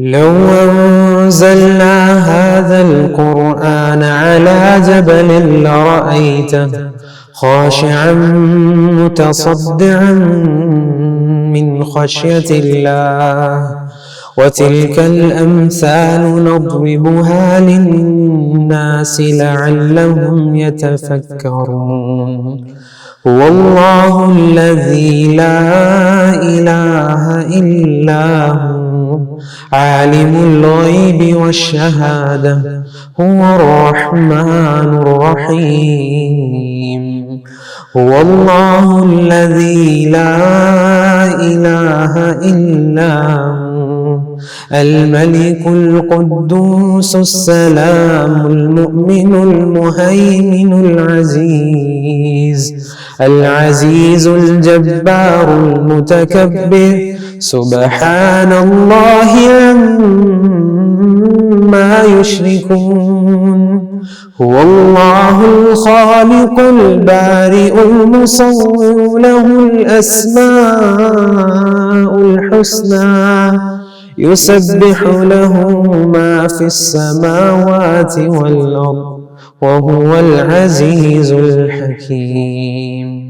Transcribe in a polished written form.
لو أنزلنا هذا القرآن على جبل لرأيته خاشعا متصدعا من خشية الله وتلك الأمثال نضربها للناس لعلهم يتفكرون. هو الله الذي لا إله إلا هو عالم الغيب والشهادة هو الرحمن الرحيم. هو الله الذي لا إله إلا هو الملك القدوس السلام المؤمن المهيمن العزيز الجبار المتكبر سبحان الله عما يشركون. هو الله الخالق البارئ المصور له الأسماء الحسنى يسبح له ما في السماوات والأرض وهو العزيز الحكيم.